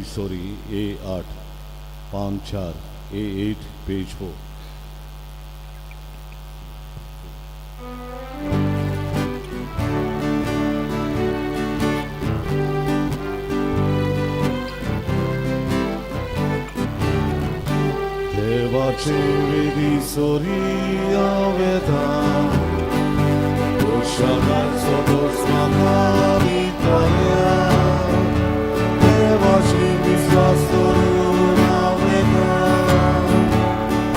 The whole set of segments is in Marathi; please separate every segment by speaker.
Speaker 1: सॉरी A8 54 A8 पेज हो. देवाचे वेदी सोरिया वेदा उषाकांचो दोस म्हाका दितल्या. देवाची विश्वास करून हांव वेदा.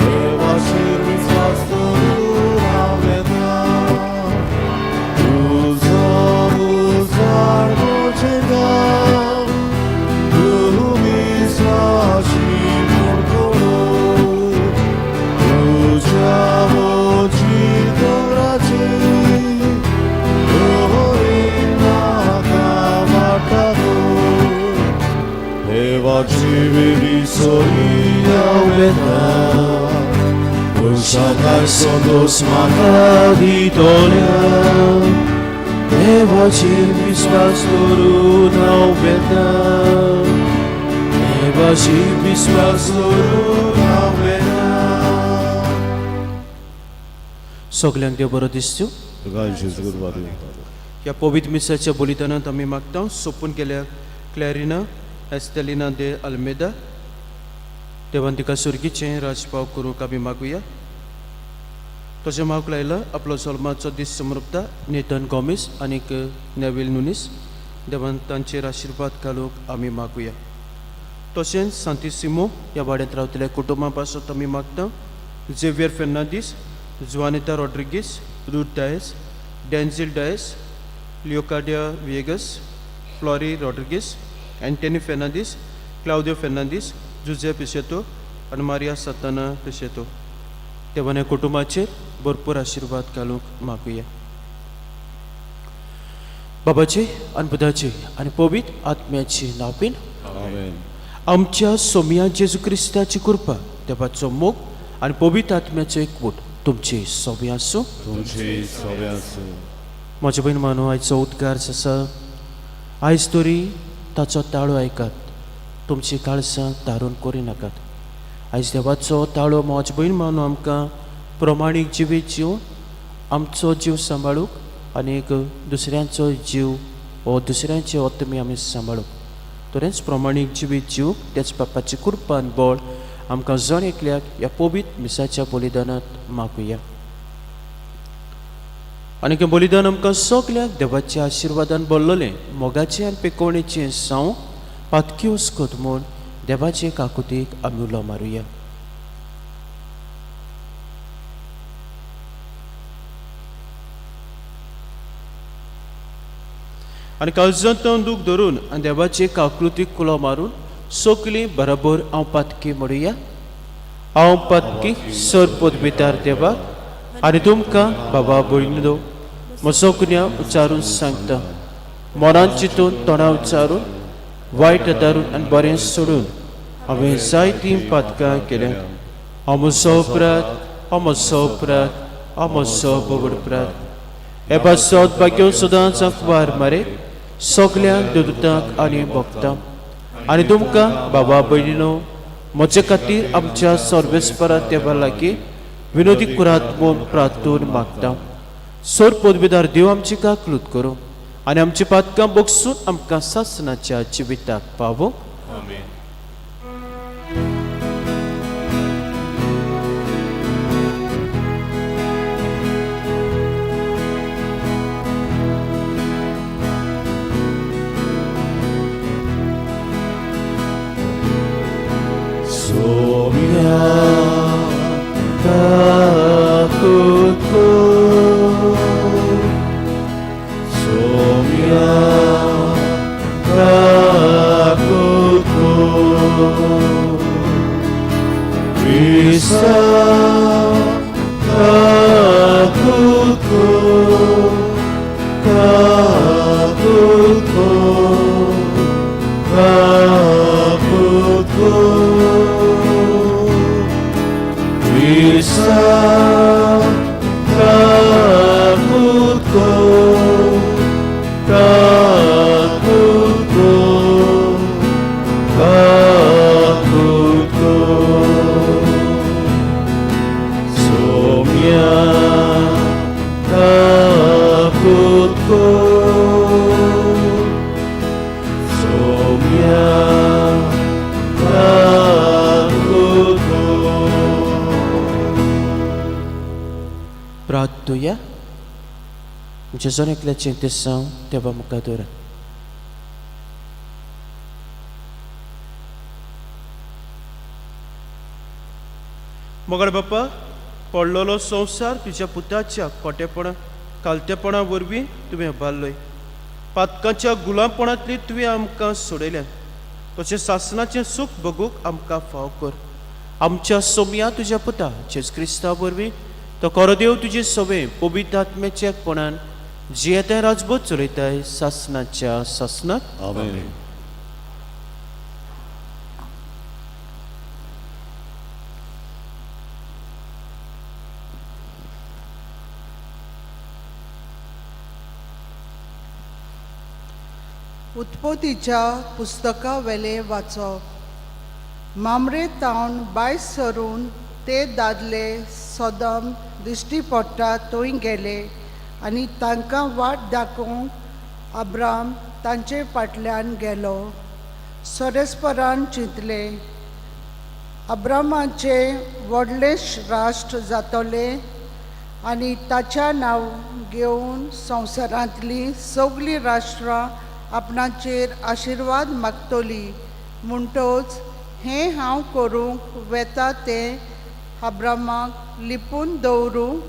Speaker 1: देवाची विश्वास करून हांव वेदा. तुजो उजार म्हजें गांव. तूं विश्वासी म्हूण कळून तुज्या मोची दोराची दोरीन म्हाका वाटावून. देवाची वेदी सोरिया वेदा उषाकांचो दोस म्हाका दितल्या. देवाची विश्वास करून हांव वेदा. देवाची विश्वास करून हांव वेदा.
Speaker 2: सगल्यांक देव बरो दिसच्यो.
Speaker 1: तुका जेजू बरें.
Speaker 2: ह्या पवित्र मिसाच्या बलिदानांत आमी मागता सोपून गेल्या क्लॅरिना एस्टेलिना दे अल्मेदा देवान तिका सुर्गीचें राजपाव करूंक आमी मागुया. तशें मागूंक लायला आपलो जल्माचो दीस समृप्ता नेथन गॉमेस आनीक नेविल नुनीस देवान तांचेर आशिर्वाद घालूंक आमी मागुया. तशेंच सांतिसिमो ह्या वाड्यांत रावतल्या कुटुंबा पासत आमी मागता झेवियर फेर्नांदीस, जुआनेता रॉड्रिगीस, रूथ डायस, डेन्झिल डायस, लिओकार्डिया विएगस, फ्लॉरी रॉड्रिगीस, एंटनी फेर्नांदीस, क्लाउदियो फेर्नांदीस, जुझे पिशेतो आनी मारिया सताना पिशेतो देवान ह्या कुटुंबाचेर भरपूर आशिर्वाद घालूंक मागुया. बाबाचे आनी पुताचे आनी पवित्र आत्म्याची नांवान
Speaker 1: आमेन.
Speaker 2: आमच्या सोम्या जेजू क्रिस्ताची कृपा देवाचो मोग आनी पवित्र आत्म्याचो एकवट तुमचे सोबी आसूं.
Speaker 1: तुमचे सगळ्यांस
Speaker 2: म्हजे बहीण मानू आयचो उद्गार आसा. आयज तरी ताचो ताळो आयकात. तुमची काळसां दारून करी नाकात. आयज देवाचो ताळो म्हजे बहीण मानू आमकां प्रमाणीक जिवीत जिवन आमचो जीव सांबाळूंक आनीक दुसऱ्यांचो जीव वो दुसऱ्यांचे ओतमी आमी सांबाळूंक तरेच प्रमाणीक जिवीत जीवंक तेच बापाची कृपा आनी बळ आमकां जण एकल्याक ह्या पवित्र मिसाच्या बलिदानांत मागुया. आनीक हें बलिदान आमकां सगल्यांक देवाच्या आशिर्वादान भरलेलें मोगाचें आनी पेकोवणेचें जावं पातकी वस्कोत म्हूण देवाचे काकुतीक आमी उलो मारुया. आनी काळजांत दूख धरून आनी देवाचे काकुतीक कुलो मारून सगलीं बरोबर हांव पातकी म्हणुया. हांव पातकी सर पोदबितार देवाक आनी तुमकां बाबा भयणीनो म्हजो कुन्या उच्चारून सांगता. मनांत चिंतून तोंडां उच्चारून वायट धरून आनी बरें सोडून हांवें जायतीं पातकां केल्या. हांव म्हजो अपराध हांव म्हजो अपराध हांव म्हजो बोगड अपराध. हे पासत भाग्यो सदांच अखबार मारे सगल्यांक दुदांक आनी भोगतां. आनी तुमकां बाबा भयणीनो म्हजे खातीर आमच्या सर्वेस्परा देवा लागीं विनोदी कुरात म्हूण प्रार्थून मागता. सोर पोदबिदार देव आमची काकलूत करूं आनी आमची पातकां बोगसून आमकां सासणाच्या जिविताक पावो.
Speaker 1: सोम्या सोम्या
Speaker 2: जेजून एकल्याचें तें सांग देवा मुखार दवरा. मोगळ बाप्पा, पडलेलो संवसार तुज्या पुताच्या खोटेपणा कालतेपणा वरवीं तुवें उबारलोय. पातकांच्या गुलामपणांतली तुवें आमकां सोडयल्यान तशें सासणाचें सूख बगूंक आमकां फाव कर. आमच्या सोमया तुज्या पुता जेजू क्रिस्ता वरवीं तो कोरोदेव तुजे सवे पवित्र आत्म्याच्या कोणान जी येता राजभोग चलयताय सासणाच्या सासणाक.
Speaker 1: आमेन.
Speaker 3: उत्पत्तीच्या पुस्तका वेले वाचप. मामरे तावन बायस सरून ते दादले सदम दिश्टी पडटा थंय गेले आनी तांकां वाट दाखोवंक अब्राम तांचे फाटल्यान गेलो. सोरेस्परान चिंतले अब्रामाचे व्हडले राष्ट्र जातले आनी ताच्या नांव घेवन संवसारांतली सगळीं राष्ट्रां आपणाचेर आशिर्वाद मागतली. म्हणटच हें हांव करूंक वेता तें अब्रामाक लिपून दवरूं.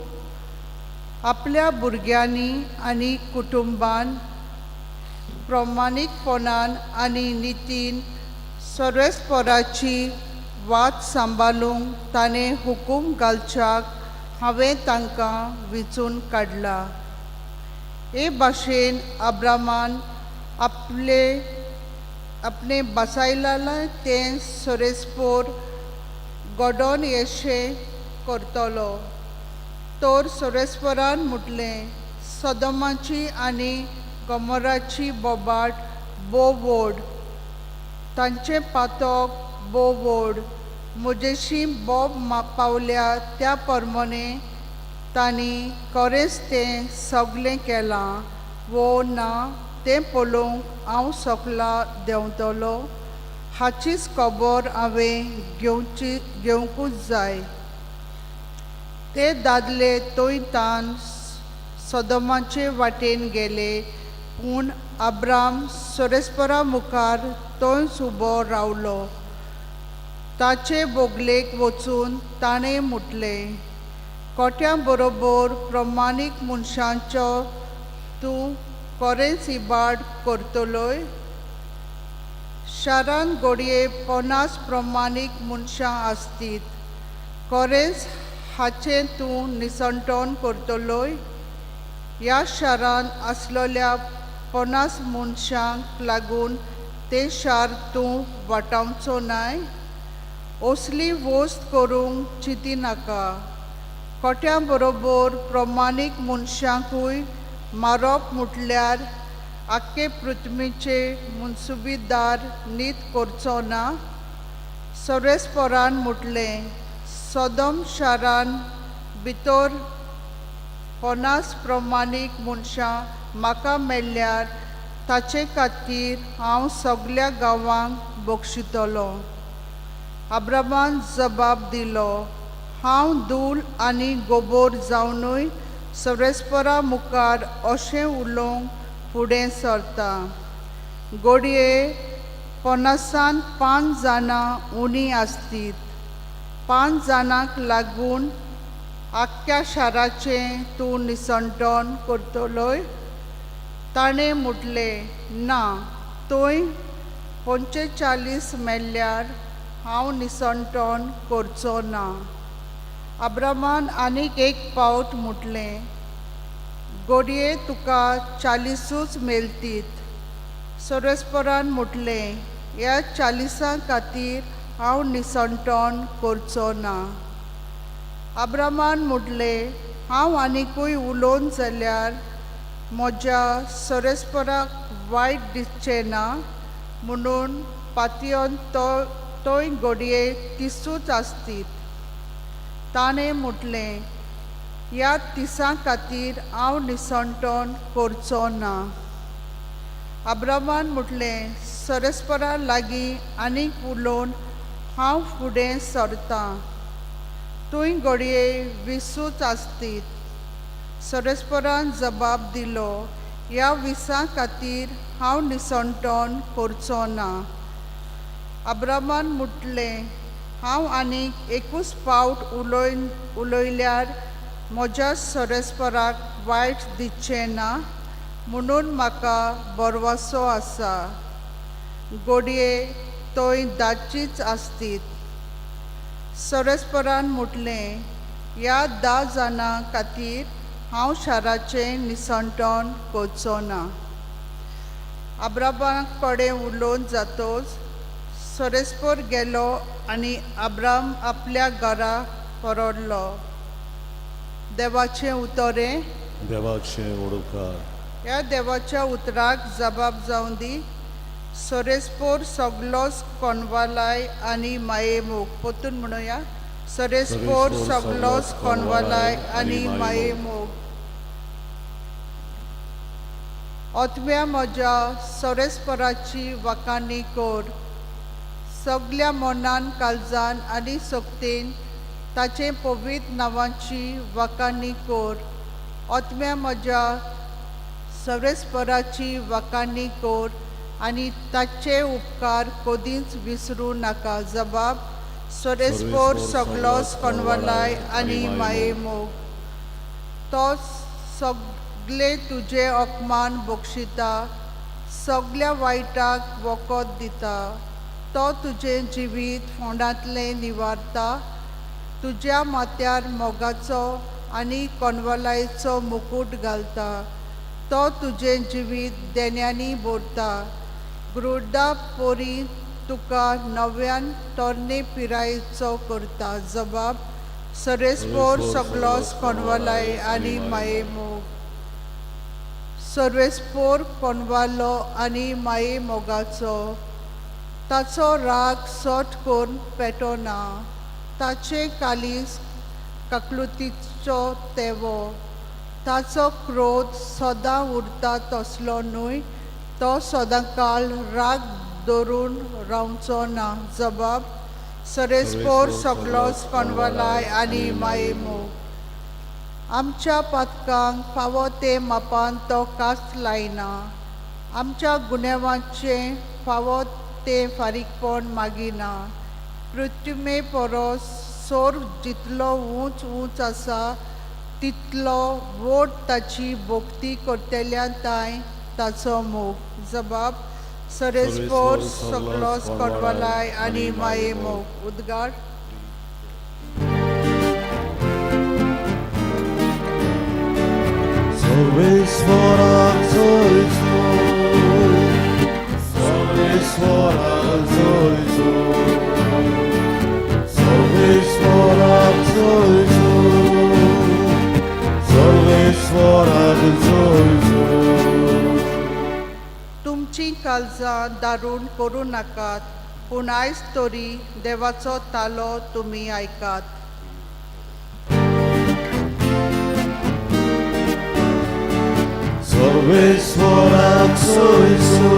Speaker 3: आपल्या भुरग्यांनी आनी कुटुंबान प्रमाणीकपणान आनी नितीन सोरेस्पराची वाट सांबाळूंक ताणें हुकूम घालच्याक हांवें तांकां विचून काडला. हे भाशेन अब्रामान आपणे बसायलां तें सोरेस्पोर घडोवन येशें करतलो. तर सोरेस्परान म्हटलें सदोमाची आनी गमोराची बोबाट बो व्हड, तांचे पातक बो व्हड. म्हजेशी बोब पावल्या त्या प्रमाणे तांणी खरेंच तें सगळें केलां वो ना तें पळोवंक हांव सोकला देंवतलो. हाचीच खबर हांवें घेवंकूच जाय. ते दादले थंय तान सदोमाचे वाटेन गेले, पूण अब्राम सोरेस्परा मुखार थंयच उबो रावलो. ताचे बोगलेक वचून ताणें म्हटलें कोट्यां बरोबर प्रमाणीक मनशांचो तूं खरेंच इबाड करतलोय. शारान घडये 50 प्रमाणीक मनशां आसतीत. खरेंच हाचें तूं निसंटोन करतलोय. ह्या शारान आसलेल्या 50 मनशांक लागून तें शार तूं वाटावचो नाय. असली वस्त करूंक चिंतिनाका. कोट्यां बरोबर प्रमाणीक मनशांकूय मारप म्हटल्यार आख्खे पृथ्वीचे मुनसुबीदार नीत करचो ना. सोरेस्परान म्हटलें सदोम शारान भितर 50 प्रमाणीक मनशां म्हाका मेळ्ळ्यार ताचे खातीर हांव सगळ्या गांवांक बक्षितलो. अब्रामान जबाब दिलो हांव धूल आनी गोबोर जावनूय सोरेस्परा मुखार अशें उलोवंक फुडें सरता. घडये 50 5 जाणां उणी आसतीत. 5 जाणांक लागून आख्ख्या शाराचें तूं निसंटोन करतलोय. ताणें म्हटलें ना, थंय 45 मेळ्ळ्यार हांव निसंटोन करचो ना. अब्रामान आनीक एक पावट म्हटलें घडये तुका 40 मेळटीत. सोरेस्परान म्हटलें ह्या 40 खातीर हांव निसंटोन करचो ना. अब्रामान म्हटलें हांव आनिकूय उलोवन जाल्यार म्हज्या सोरेस्पराक वायट दिसचें ना म्हणून पातयेवन थंय घडये 30 आसतीत. ताणें म्हटलें ह्या 30 खातीर हांव निसंटोन करचो ना. अब्रामान म्हटलें सोरेस्परा लागीं आनीक उलोवन हांव फुडें सरतां. थंय घडये 20 आसतीत. सरस्परान जबाब दिलो, ह्या विसां खातीर हांव निसंतोण करचो ना. अब्रामान म्हटलें, हांव आनीक एकूच फावट उलयल्यार म्हज्या सरस्पराक वायट दिसचें ना म्हणून म्हाका बोरवासो आसा. घडये थंय धाचीच आसतीत. सरस्परान म्हटलें, ह्या 10 जाणां खातीर हांव शाराचें निसंतोण करचो ना. अब्रामा कडेन उलोवन जातोच सरस्पर गेलो आनी अब्राम आपल्या घरा परतलो. देवाचें उतरें.
Speaker 1: देवाचें उडोवकार.
Speaker 3: ह्या देवाच्या उतराक जबाब जावन दी. सरस्पोर सगलोच कोनवालाय आनी माये मोग. पोतून म्हणुया, सरस्पोर सगलोच कोनवालाय आनी माये मोग. ओतम्या म्हज्या सरस्पराची वखाणी कर. सगल्या मनान, काळजान आनी सोकतेन ताचे पवित्र नांवाची वखाणी कर. ओतम्या म्हज्या सरस्पराची वखाणी कर आनी ताचे उपकार कधीच विसरूं नाका. जबाब, सरस्पोर सगलोच कोनवालाय आनी माये मोग. तो सगले तुजे अपमान बक्षिता, सगल्या वायटाक वखद दिता. तो तुजें जिवीत फोंडांतलें निवारता. तुज्या माथ्यार मोगाचो आनी कोनवालायचो मुकूट घालता. तो तुजें जिवीत देण्यांनी भरता. ग्रुड्डा पोरी तुका नव्यान तोरणे पिरायेचो करता. जबाब, सरस्पोर सगलोच कोनवालाय आनी माये मोग. सरस्पोर कोनवालो आनी माये मोगाचो. ताचो राग सोट करून पेटोना. ताचे कालीस काकलुतीचो तेवो. ताचो क्रोध सदां उरता तसलो न्हय. तो सदांकाळ राग धरून रावचो ना. जबाब, सरस्पोर सगलोच कोनवालाय आनी माये मोग. आमच्या पातकांक फावो ते मापान तो कास्त लायना. आमच्या गुन्यांवाचें फावो ते फारीकपण मागिना. पृथ्वे परस सोर जितलो ऊंच आसा तितलो व्हड ताची भोक्ती करतल्यान ताय ताचो मोग. जबाब, सरस्पोर सगलोच कोनवालाय आनी माये मोग. उद्गार.
Speaker 1: Sorvesvorak zoizo, sorvesvorak zoizo, sorvesvorak zoizo, sorvesvorak zoizo.
Speaker 3: तुमची काळजां दारूण करूं नाकात, पूण आयज तरी देवाचो तालो तुमी आयकात.
Speaker 1: Sorvesvorak zoizo,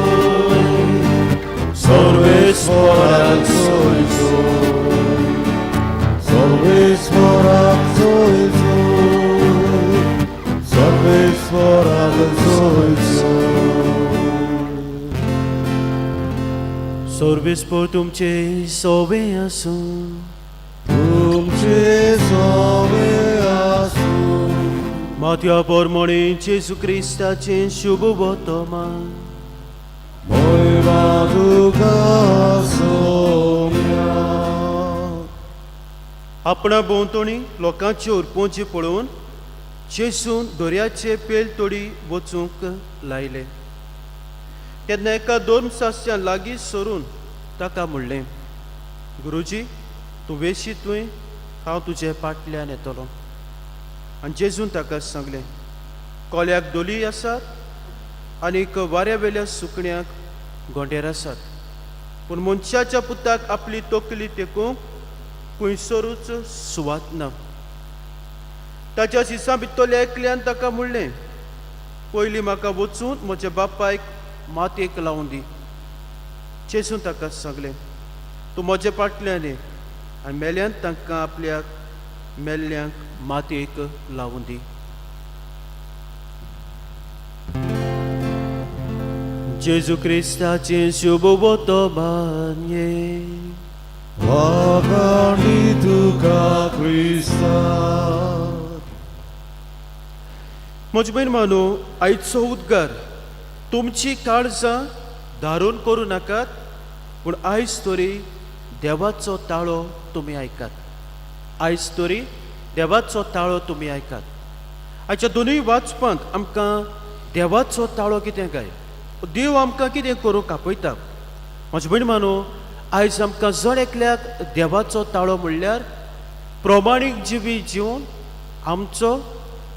Speaker 1: sorvesvorak zoizo, sorvesvorak zoizo, sorvesvorak zoizo.
Speaker 2: सोर्वेस्पोर तुमचे सोवे आसूं.
Speaker 1: तुमचे सोवे आसूं.
Speaker 2: माथ्या पोरमोणी जेजू क्रिस्ताचें शुभ वर्तमान.
Speaker 1: Moiva tuka somya.
Speaker 2: आपणा भोंवतणी लोकांची उरपोवची पळोवन जेजून दोर्याचे पेल तोडी वचूंक लायले. तेन्ना एका धर्मशास्त्र्या लागीं सरून ताका म्हणलें, गुरुजी, तूं वेशीतूय हांव तुजे फाटल्यान येतलो. आनी जेजून ताका सांगलें, कोल्याक दोली आसात आनीक वाऱ्यावेल्या सुकण्याक गोंडेर आसात, पूण मनशाच्या पुताक आपली तकली तेकूंक खंयसरूच सुवात ना. ताच्या शिसां भितरल्या एकल्यान ताका म्हणलें, पयलीं म्हाका वचून म्हज्या बापायक मातयेक लावून दी. जेजून ताका सांगलें, तूं म्हजे फाटल्यान ये आनी मेल्यान तांकां आपल्याक मेल्ल्यांक मातयेक लावून दी. जेजू क्रिस्ताचे शुभ वर्तमाने
Speaker 1: वागाणी तुका क्रिस्ता.
Speaker 2: म्हजे बहीण मानू, आयचो उद्गार तुमची काळजां धारून करूं नाकात, पूण आयज तरी देवाचो ताळो तुमी आयकात. आयज तरी देवाचो ताळो तुमी आयकात. आयच्या दोनूय वाचपांत आमकां देवाचो ताळो कितें काय, देव आमकां कितें करूंक आपयता. म्हजे भयण मानू, आयज आमकां जण एकल्याक देवाचो ताळो म्हणल्यार प्रमाणीक जिवी जिवन आमचो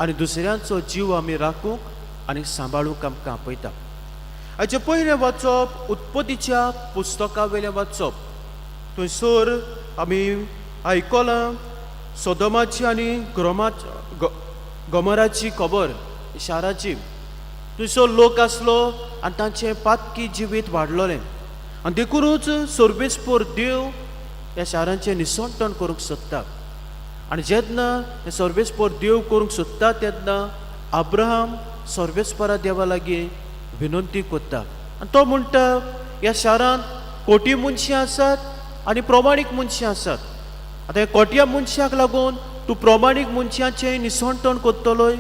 Speaker 2: आनी दुसऱ्यांचो जीव आमी राखूंक आनी सांबाळूंक आमकां आपयता. हाचें पयलें वाचप उत्पत्तीच्या पुस्तका वयलें वाचप. थंयसर आमी आयकलां सोदोमाची आनी गमराची खबर शाराची. थंयसर लोक आसलो आनी तांचें पातकी जिवीत वाडलोलें, आनी देखूनच सर्वेस्पर देव ह्या शारांचें निसंतण करूंक सोदता. आनी जेन्ना हें सर्वेस्पर देव करूंक सोदता तेन्ना अब्राहम सर्वेस्परा देवा लागीं विनंती करता, आनी तो म्हणटा ह्या शारांत कोटी मनशां आसात आनी प्रमाणीक मनशां आसात. आतां ह्या कोट्या मनशांक लागून तूं प्रमाणीक मनशांचें निसंतण करतलोय.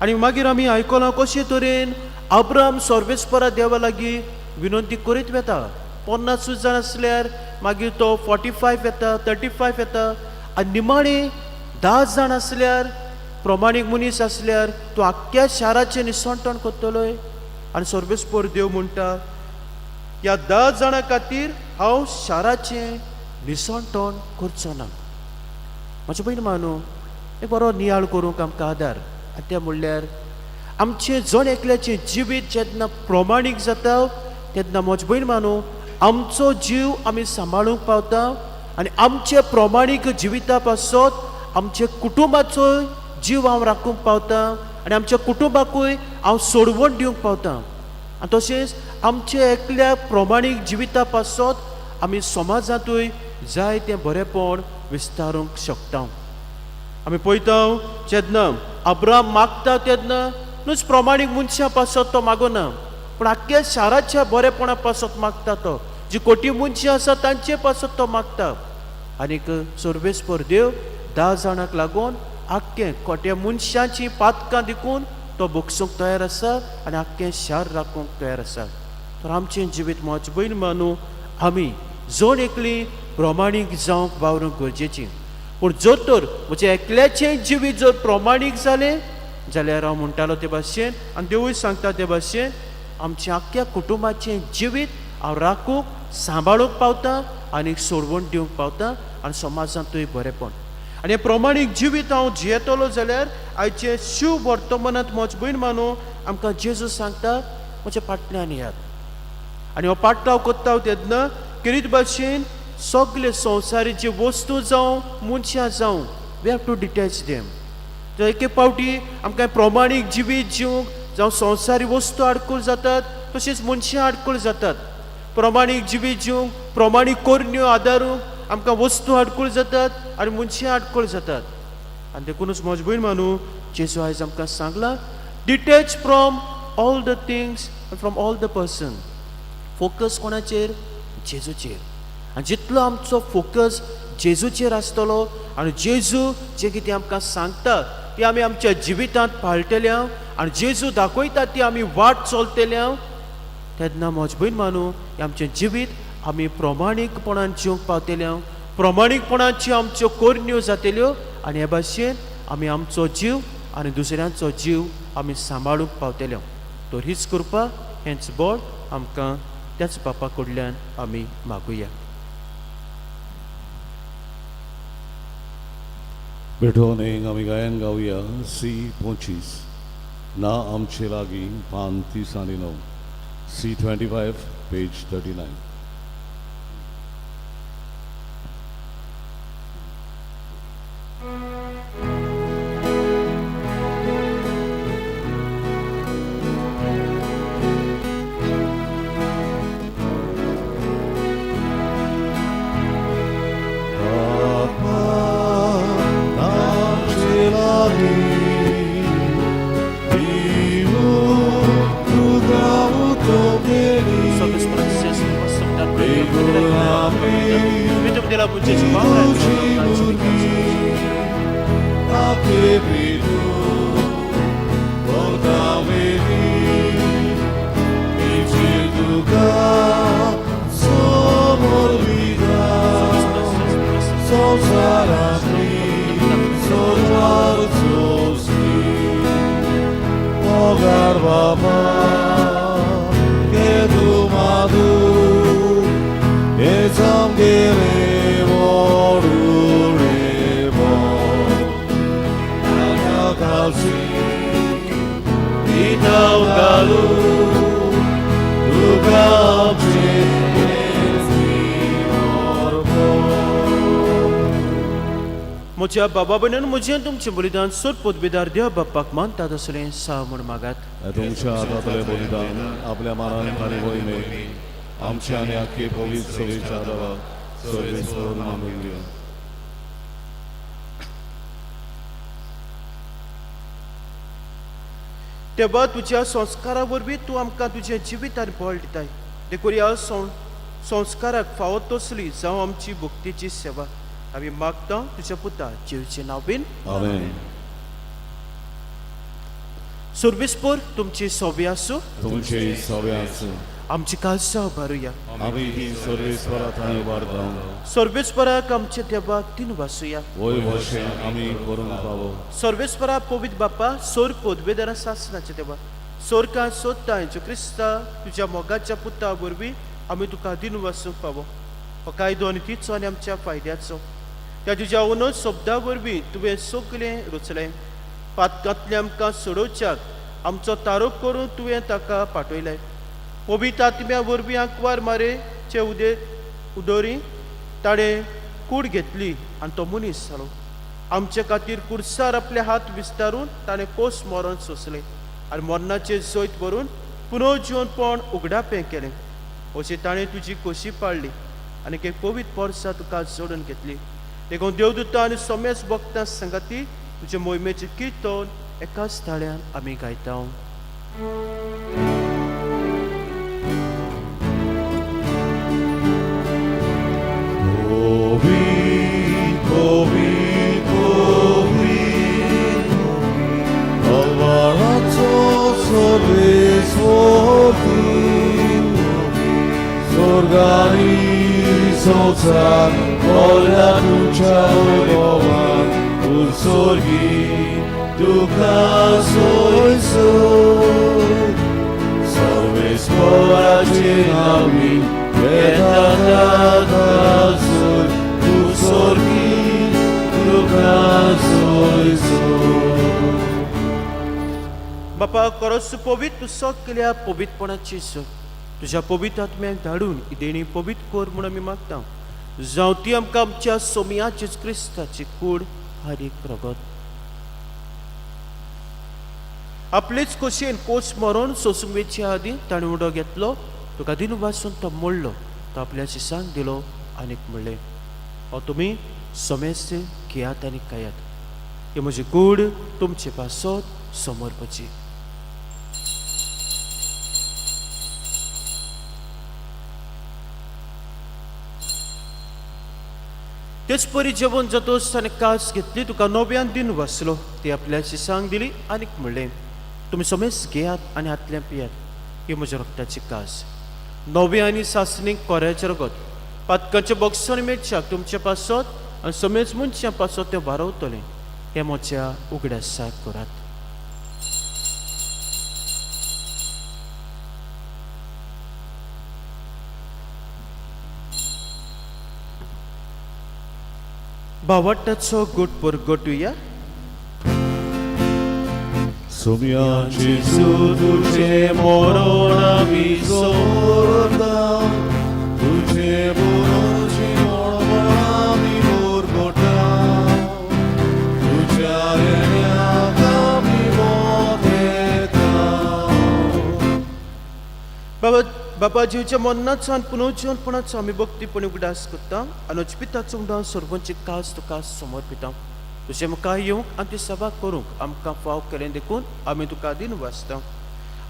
Speaker 2: आनी मागीर आमी आयकलां कशे तरेन अब्राहम सर्वेस्परा देवा लागीं विनंती करीत वेता. 50 जाण आसल्यार मागीर तो 45 येता, 35 येता, आनी निमाणे 10 जाण आसल्यार प्रमाणीक मनीस आसल्यार तूं आख्ख्या शाराचें निसंतण करतलोय. आनी सर्वेस्पर देव म्हणटा ह्या 10 जाणां खातीर हांव शाराचें निसंतण करचो ना. म्हजे भयण मानू, एक बरो नियाळ करूंक आमकां आदार, आनी तें म्हणल्यार आमचें जण एकल्याचें जिवीत जेन्ना प्रमाणीक जाता तेन्ना म्हजे भयण मानू आमचो जीव आमी सांबाळूंक पावता, आनी आमचे प्रमाणीक जिविता पासत आमचे कुटुंबाचो जीव हांव राखूंक पावता, आनी आमच्या कुटुंबाकूय हांव सोडवण दिवंक पावता. आनी तशेंच आमचे एकल्या प्रमाणीक जिविता पासत आमी समाजांतूय जाय तें बरेंपण विस्तारूंक शकता. आमी पळयता जेन्ना अब्राहम मागता तेन्ना नुच प्रमाणीक मनशां पासत तो मागना, पूण आख्ख्या शाराच्या बरेपणा पासत मागता. तो जी कोटी मनशां आसा तांचे पासत तो मागता. आनीक सर्वेस्पर देव 10 जाणांक लागून आख्खें कोट्या मनशांची पातकां देखून तो भोगसूंक तयार आसा आनी आख्खें शार राखूंक तयार आसा. तर आमचें जिवीत म्हजे भयण मानू आमी जण एकली प्रमाणीक जावंक वावरूंक गरजेचीं. पूण जर तर म्हजें एकल्याचें जिवीत जर प्रमाणीक जालें जाल्यार हांव म्हणटालो ते भाशेन, आनी देवूय सांगता ते भाशेन, आमच्या आख्ख्या कुटुंबाचें जिवीत हांव राखूंक सांबाळूंक पावता आनी सोडवण दिवंक पावता आनी समाजांतूय बरेंपण. आनी हें प्रमाणीक जिवीत हांव जियेतलो जाल्यार आयचे शुभ वर्तमानांत म्हजे भयण मानू आमकां जेजू सांगता म्हज्या फाटल्यान येयात. आनी हो पाटलाव कोत्ता तेन्ना किरीत भाशेन सगळे संवसारीचे वस्तू जावं मनशां जावं we have to detach them. जर एके फावटी आमकां प्रमाणीक जिवीत जिवंक जावं संवसारी वस्तू आडकूळ जातात, तशेंच मनशां आडकूळ जातात. प्रमाणीक जिवीत जिवंक प्रमाणीक कोरण्यो आदारूंक आमकां वस्तू आडकूळ जातात आनी मनशां आडकूळ जातात. आनी देखूनच म्हजे भयण मानू जेजू आयज आमकां सांगलां detach from all the things from all the person. Focus कोणाचेर? जेजूचेर. आनी जितलो आमचो फोकस जेजूचेर आसतलो आनी जेजू जें कितें आमकां सांगता ती आमी आमच्या जिवितांत पाळटल्या आनी जेजू दाखयता ती आमी वाट चलतल्या, तेन्ना म्हजे भयण मानू आमचें जिवीत आमी प्रमाणीकपणान जिवंक पावतल्या, प्रमाणीकपणाची आमच्यो कोरण्यो जातल्यो आनी हे भाशेन आमी आमचो जीव आनी दुसऱ्यांचो जीव आमी सांबाळूंक पावतल्यो. तर हीच कृपा हेंच बळ आमकां त्याच बापा कडल्यान आमी मागुया.
Speaker 1: बेठोनेंग आमी गायन गावया C25 ना आमचे लागीं पान 30 आनी 9 C25 पेज 39. Vivo tu
Speaker 2: मी तुमच्याला पुढचे वापरायचं
Speaker 1: Hogar Baba, que tu madu, esam gere morure bo, akakalsi, itau galu, tukapje
Speaker 2: मोच्या बाबा बहिणीनं मुझे तुमचे बलिदान सोड पोतबेदार देव बाप्पाक मानतात असले सामून मागात
Speaker 1: तुमच्या हातातले बलिदान आपल्या मानाने आणि वयने आमच्या आणि आख्खे पोलीस सभेच्या आधारावर सर्वेश्वर मानून घ्या.
Speaker 2: तेव्हा तुझ्या संस्कारा वरवीं तू आमकां तुझे जिवितान बळ दिताय देखून ह्या संस्काराक फावो तसली जावं आमची भक्तीची सेवा आम्ही मागता तुझ्या पुता जीवचे नाव बीन
Speaker 1: आमेन.
Speaker 2: सुरविस्पोर तुमची सव्य असो
Speaker 1: तुमचे सव्यास
Speaker 2: आमची काळजा भरूया
Speaker 1: आम्ही ही सर्वेश्वरात उभारता
Speaker 2: सर्वेस्पराक आमचे देवा तीन वासूया
Speaker 1: वय वर्षे आम्ही करून पावो
Speaker 2: सर्वेस्परा पवित्र बाप्पा सोर पोतबेदारा शासनाचे देवा सोर का सोदता जो क्रिस्ता तुझ्या मोगाच्या पुता वरवीं आम्ही तुका दिन वासूंक पावो हो कायदो आनी तीचो आनी आमच्या फायद्याचो त्या तुझ्या उनो शब्दा वरवीं तुवें सगलें रचलें पातकांतलें आमकां सोडोवच्याक आमचो तारोप करून तुवें ताका पाठयलें पवित्र आत्म्या वरवीं आंकवार मारेचे उदोरी ताणें कूड घेतली आनी तो मनीस जालो आमचे खातीर कुडसार आपले हात विस्तारून ताणें कोस मरण सोंसलें आनी मरणाचें जैत भरून पुनर्जीवनपण उगडापें केलें अशें ताणें तुजी खोशी पाळली आनी एक पवित्र वर्सां तुका जोडून घेतली देखून देवदूता आनी सोमेस भक्तां संगाती तुजे मोहिमेचें किर्तन एकाच ताळ्यान आमी गायता.
Speaker 1: Soltan, olha tu ciao bovan, un sorgi, tu casoi soi, salves poraci nami, etata soi, tu sorgi, tu casoi soi.
Speaker 2: बापा खरोच पवित्र तूं सगल्या पवित्रपणाची सोय तुझ्या पवित्र आत्म्याक धाडून ही देणी पवित्र कोर म्हूण आमी मागता जावं ती आमकां आमच्या सोमयाचीच क्रिस्ताची कूड आनीक प्रगत आपलेच खोशेन कोस मरण सोसूंक वेचे आदी ताणें उडो घेतलो तुका दिन वासून तो मोडलो तो आपल्या शिसांक दिलो आनीक म्हणलें हो तुमी सोमेस्त घेयात आनी खायात ही म्हजी कूड तुमचे पासत समर्पची. तेच परी जेवण जातोच ताणें कास घेतली तुका नव्यान दिन वाचलो ती आपल्या शिसांक दिली आनीक म्हणलें तुमी समेस घेयात आनी हातल्यान पियात ही म्हज्या रक्ताची कास नवे आनी सासणीक कोऱ्याचें रगत पातकाच्या बॉक्सान मेळच्याक तुमच्या पासत आनी समेज मनशां पासत तें वारवतलें हें म्हज्या उगड्यासाक करात. भावाटाचो गोट परगटुया
Speaker 1: सोम्याची तुझे मरण आमी सोडटा तुझे मरणाची मरण आमी परगटा तुझ्या येण्याक आमी मोदेता.
Speaker 2: बाबा जीवच्या मरणाचो आनी पुनर्जीवनपणाचो आमी भक्तीपणी उगडास करता आनी अजपिताचो उडान सर्वांची कास तुका समर्पिता तुजें म्हाका येवंक आनी ती सभा करूंक आमकां फाव केलें देखून आमी तुका दिन वाचता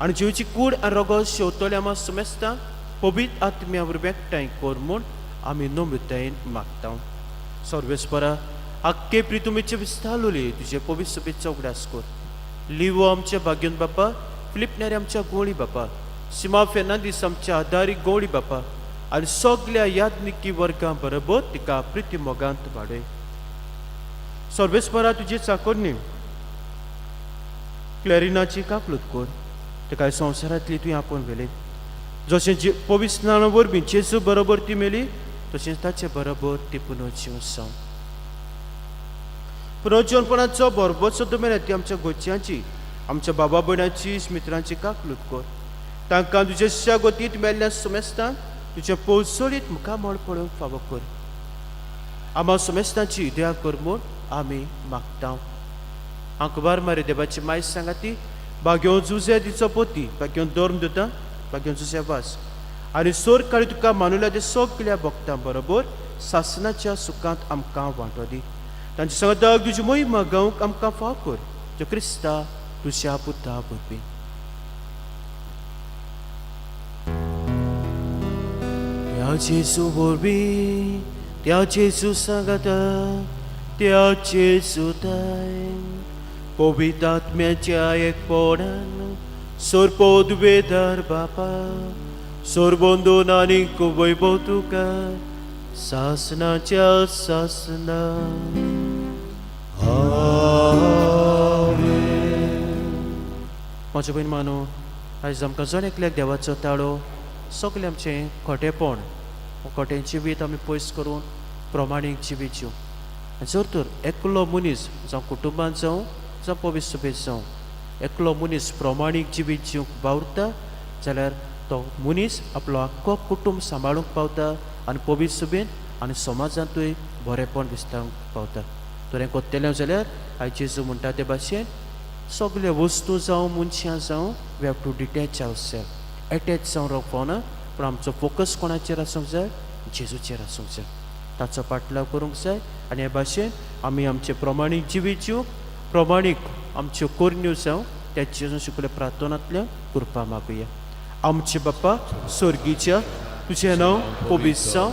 Speaker 2: आनी जीवची कूड आनी रगत शेवतले आमी सुमेस्ता पवित्र आत्म्यावर व्यक्ताय कोर म्हूण आमी नम्रतायेन मागता सर्वेस्परा आख्खे प्रितुमेचे विस्तारलोले तुझे पवित्र सभेचो उगडास कर लिवो आमच्या भाग्योन बापा फिलिपनेर आमच्या गोळी बापा सिमा फेर्नांदीस आमच्या आदारी गोळी बापा आनी सगळ्या यादनिकी वर्गां बरोबर तिका प्रिती मोगांत वाडय सर्वेस्परा तुझे चाकोरणी क्लॅरिनाची काकलूत कर तेका संवसारांतली तुवें आपोवन व्हेले जशें पवित्र स्नाना वरवीं जेजू बरोबर ती मेली तशेंच ताचे बरोबर ती पुनर्जीवन जावं पुनर्जीवनपणाचो बरोबरचो मेळ्ळा ती आमच्या गोंयच्यांची आमच्या बाबा भयणाची मित्रांची काकलूत कर तांकां तुज्या शागोतीत मेल्ल्या सुमेस्तान तुज्या पोसोळीत मुखामळ पळोवंक फावो कर आमा सुमेस्तांची दया कर म्हूण आमी मागता आंकबार मारे देवाची मायज सांगा ती भाग्यो जुजे दिचो पोती भाग्यो धर्म दिता भाग्यो जुजे वास आनी सोर काळी तुका मानुल्या ते सगळ्या भक्तां बरोबर सासनाच्या सुखांत आमकां वांटो दी तांची सगळ्या तुजी मोहीम गावंक आमकां फाव कर जो क्रिस्ता तुज्या पुता वरवीं त्या जेजू वरवीं त्या जेजू सांगाता त्या जेजूताय पवित्र आत्म्याच्या एकपणान सोरपोद वेदार बापा सोरबंदून आनी वैभव तुका सासनाच्या सासना म्हजो बहीण मानू आयज आमकां जण एकल्याक देवाचो ताळो सगळें आमचें खोटेपण खोटें जिवीत आमी पयस करून प्रमाणीक जिवीत जिव जर तर एकलो मनीस जावं कुटुंबांत जावं जावं पवित्र सभेत जावं एकलो मनीस प्रमाणीक जिवीत जिवंक वावुरता जाल्यार तो मनीस आपलो आख्खो कुटुंब सांबाळूंक पावता आनी पवित्र सभेन आनी समाजांतूय बरेपण दिसतावंक पावता तर हें कोत्तेलें जाल्यार आयज जेजू म्हणटा ते भाशेन सगळे वस्तू जावं मनशां जावं we have to detach our self attach जावन रावंक पावना पूण आमचो फोकस कोणाचेर आसूंक जाय जेजूचेर आसूंक जाय ताचो पाटलाव करूंक जाय आनी हे भाशेन आमी आमचें प्रमाणीक जिवीत जिवंक प्रमाणीक आमच्यो कोरण्यो जावं त्या जेजून शिकले प्रार्थनांतल्यान कृपा मागुया आमचे बाप्पा स्वर्गीच्या तुजें नांव पवित्र जावं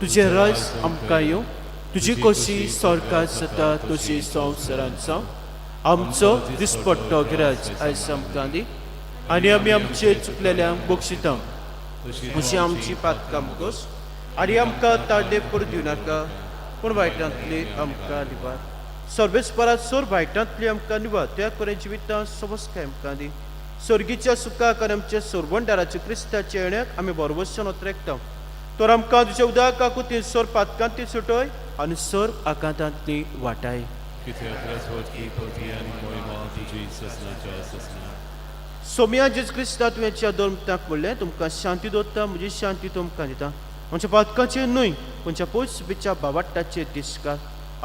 Speaker 2: तुजें राज आमकां येवं तुजी कशी स्वर्गांत जाता तशी संवसारांत जावं आमचो दिसपट्टो गिराज आयज आमकां दी आनी आमी आमचे चुकलेल्यांक बक्षिता अशी आमची पातकां मुगोस आनी आमकां ताडे पडूं दिवनाका पूण वायटांतली आमकां निवार सर्वेस्परात सोर वायटांतली आमकां निवार त्या कोरे जिवितां समस्काय आमकां दी स्वर्गीच्या सुखाक आनी आमच्या सोरवंडाराच्या क्रिस्ताच्या येण्याक आमी बरोवरच्यान ओतरेकता तर आमकां तुज्या उदकाकूती सोर पातकांतली सुटय आनी सोर आकांतांतली वाटाय सोम्या जेज क्रिस्ता तुवें धर्मताक म्हणलें तुमकां शांती दवरता म्हजी शांती तुमकां दिता आमच्या पातकांचेर न्हय तुमच्या पयसुबेच्या भावाटाचेर दिसकार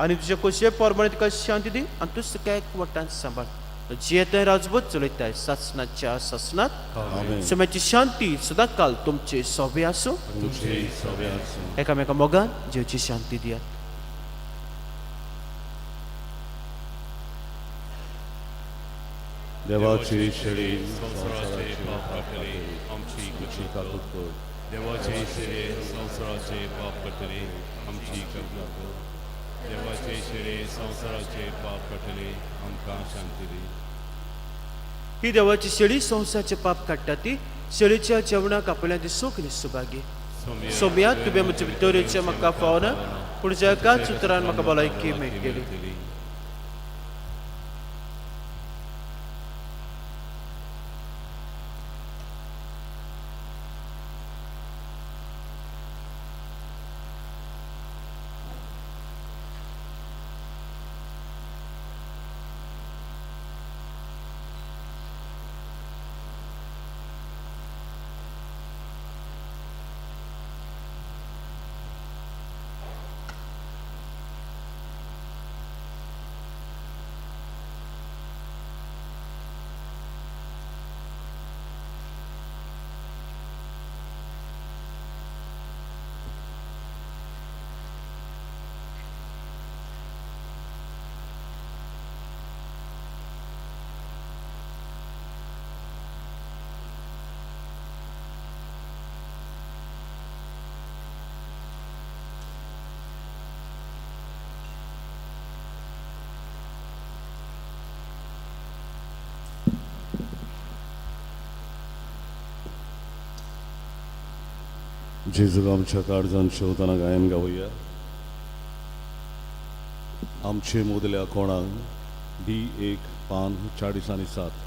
Speaker 2: आनी तुजे कशे प्रमाणे तुका शांती दी आनी तूं सगळ्या एकवटान सांबाळ जे थंय राजवत चलयताय सासनाच्या सासनात सोम्याची शांती सदांकाल तुमचे सोबे आसूं एकामेका मोगान जेवची शांती दियात
Speaker 1: देवाची शेळी संवसाराची पाप काडटली आमची कुची काकूत कर देवाचे शेळे संवसाराचे पाप काडटली आमची काकूत कर देवाचे शेळे संवसाराचे पाप काडटली आमकां शांती दी
Speaker 2: ही देवाची शेळी संवसाराचे पाप काडटा ती शेळीच्या जेवणाक आपल्या दिसूंक सुभागी सोम्या तुवें म्हजे भितरेचे म्हाका फावना पूण ज्या एकाच उतरान म्हाका भलायकी मेळटली
Speaker 4: जेजूक आमच्या काळजान शेवताना गायन गावया. आमचे मोदल्या कोणाक D1 पान 47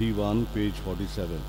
Speaker 4: D1 पेज 47.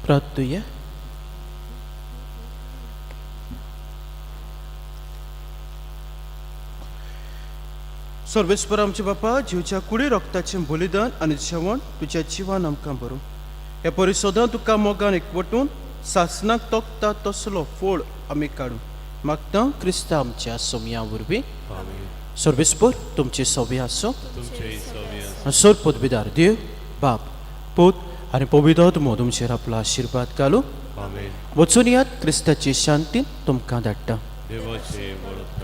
Speaker 2: प्रार्थूया. सर्वेस्पर आमचे बापा, जीवच्या कुडी रक्ताचें बलिदान आनी जेवण तुज्या जिवान आमकां भरूं. हे परिसोदां तुका मोगान एकवटून सासनाक तोखता तसलो फोड आमी काडूं मागता क्रिस्ता आमच्या सोमया वरवीं. सर्वेस्पर तुमची सवी आसो.
Speaker 1: तुमचे सव्य
Speaker 2: सर पदवीदार देव बाप पूत आनी पवित्र आत्मो तुमचेर आपलो आशिर्वाद घालूं.
Speaker 1: आमेन.
Speaker 2: वचून यात क्रिस्ताची शांती तुमकां धाडटा.
Speaker 1: देवाचे वरद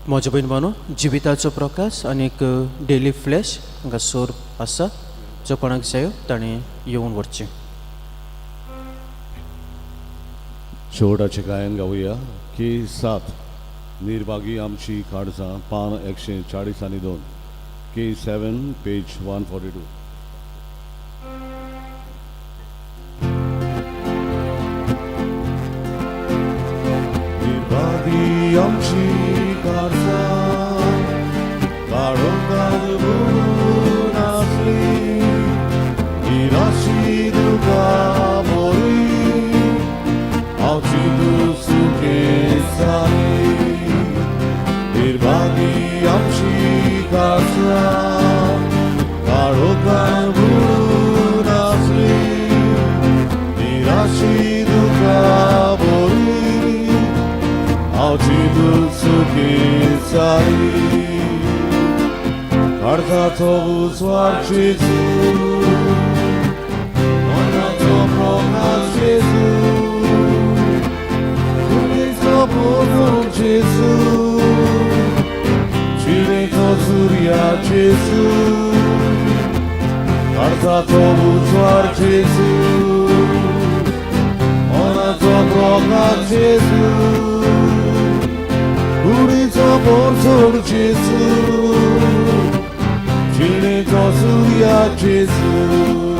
Speaker 2: म्हज्या बहीण भावनो, जिविताचो प्रकाश आनी एक डेली फ्लॅश हांगा सोर आसा जो कोणाक जायो ताणें येवन व्हरचें.
Speaker 4: शेवटाचे गायन गावया की 7 निर्भागी आमची काळजां पान 142 K7 पेज 142. निर्भागी आमची काळजां काळोखांत बुडून आसली निराशी तुका मोरी हांव चिंतून सुकें जाली 속에 Carta-tul soar Jesus, Nona-to pronas Jesus, Cunei-to ponum Jesus, Cine-to surya Jesus, Carta-tul soar Jesus, Nona-to pronas Jesus, Cunei-to ponum Jesus, Cine-to surya Jesus,